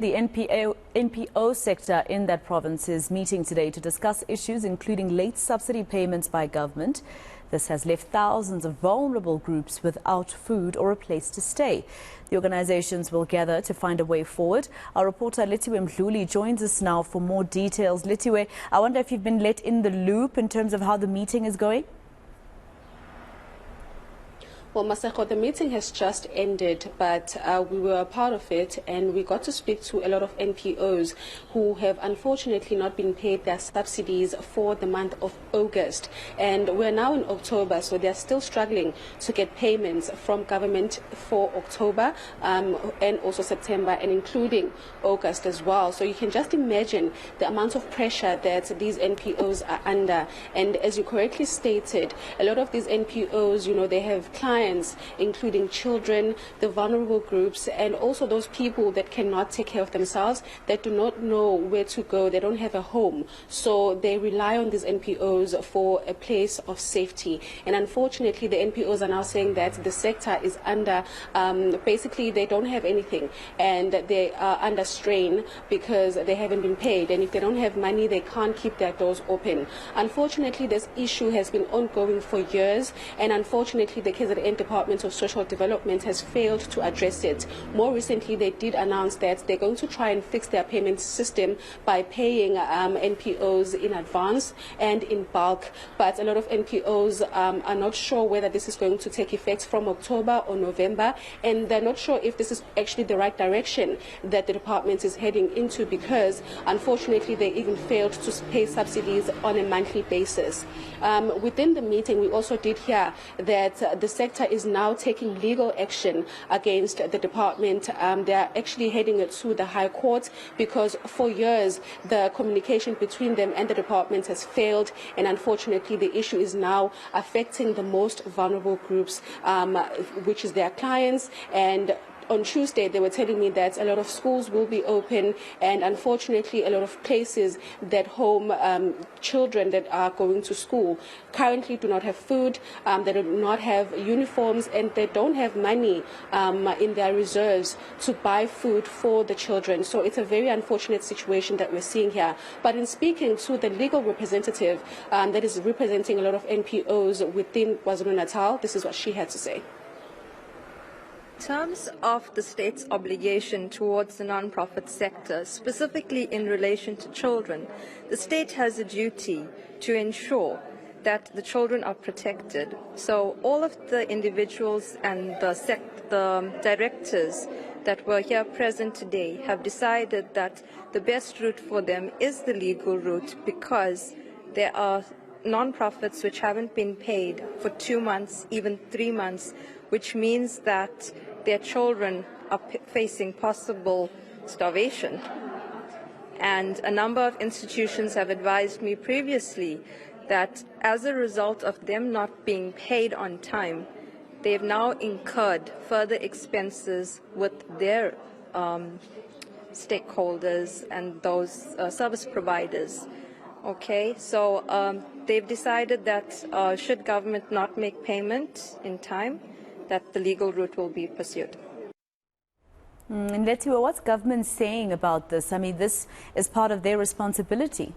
The NPO sector in that province is meeting today to discuss issues including late subsidy payments by government. This has left thousands of vulnerable groups without food or a place to stay. The organizations will gather to find a way forward. Our reporter Lethiwe Mdluli joins us now for more details. Lethiwe, I wonder if you've been let in the loop in terms of how the meeting is going? Well, Maseko, the meeting has just ended, but we were a part of it, and we got to speak to a lot of NPOs who have unfortunately not been paid their subsidies for the month of August. And we're now in October, so they're still struggling to get payments from government for October and also September, and including August as well. So you can just imagine the amount of pressure that these NPOs are under. And as you correctly stated, a lot of these NPOs, they have clients, including children, the vulnerable groups, and also those people that cannot take care of themselves, that do not know where to go, they don't have a home. So they rely on these NPOs for a place of safety. And unfortunately, the NPOs are now saying that the sector is under, basically they don't have anything, and they are under strain because they haven't been paid. And if they don't have money, they can't keep their doors open. Unfortunately, this issue has been ongoing for years, and unfortunately, the KZN Department of Social Development has failed to address it. More recently, they did announce that they're going to try and fix their payment system by paying NPOs in advance and in bulk. But a lot of NPOs are not sure whether this is going to take effect from October or November, and they're not sure if this is actually the right direction that the department is heading into, because unfortunately they even failed to pay subsidies on a monthly basis. Within the meeting, we also did hear that the sector is now taking legal action against the department. They are actually heading it to the High Court because for years the communication between them and the department has failed, and unfortunately the issue is now affecting the most vulnerable groups, which is their clients. And on Tuesday, they were telling me that a lot of schools will be open, and unfortunately, a lot of places that home children that are going to school currently do not have food, they do not have uniforms, and they don't have money in their reserves to buy food for the children. So it's a very unfortunate situation that we're seeing here. But in speaking to the legal representative that is representing a lot of NPOs within KwaZulu Natal, this is what she had to say. In terms of the state's obligation towards the non-profit sector, specifically in relation to children, the state has a duty to ensure that the children are protected. So all of the individuals and the directors that were here present today have decided that the best route for them is the legal route, because there are non-profits which haven't been paid for 2 months, even 3 months, which means that their children are facing possible starvation. And a number of institutions have advised me previously that as a result of them not being paid on time, they have now incurred further expenses with their stakeholders and those service providers. Okay, so they've decided that should government not make payment in time, that the legal route will be pursued. And Lethiwe, what's government saying about this? I mean, this is part of their responsibility.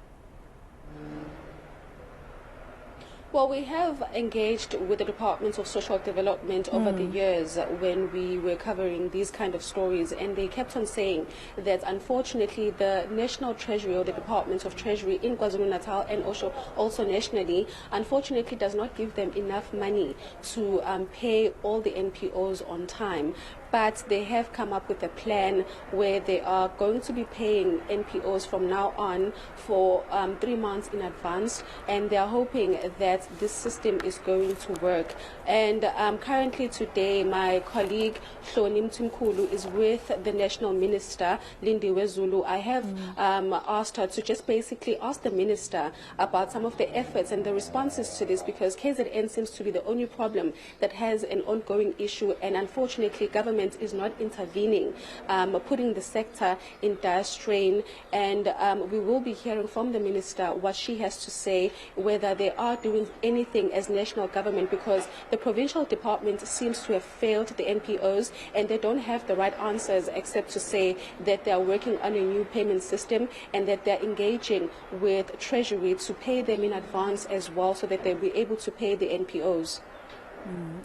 Well, we have engaged with the Department of Social Development over the years when we were covering these kind of stories, and they kept on saying that unfortunately the National Treasury, or the Department of Treasury in KwaZulu Natal and also nationally, unfortunately does not give them enough money to pay all the NPOs on time. But they have come up with a plan where they are going to be paying NPOs from now on for 3 months in advance, and they are hoping that this system is going to work. And currently today, my colleague Lethiwe Mdluli is with the National Minister, Lethiwe Mdluli. I have asked her to just basically ask the Minister about some of the efforts and the responses to this, because KZN seems to be the only problem that has an ongoing issue, and unfortunately government government is not intervening, putting the sector in dire strain. And we will be hearing from the minister what she has to say, whether they are doing anything as national government, because the provincial department seems to have failed the NPOs, and they don't have the right answers except to say that they are working on a new payment system and that they're engaging with Treasury to pay them in advance as well, so that they'll be able to pay the NPOs.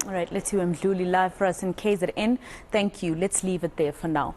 All right, Lethiwe Mdluli live for us in KZN. Thank you. Let's leave it there for now.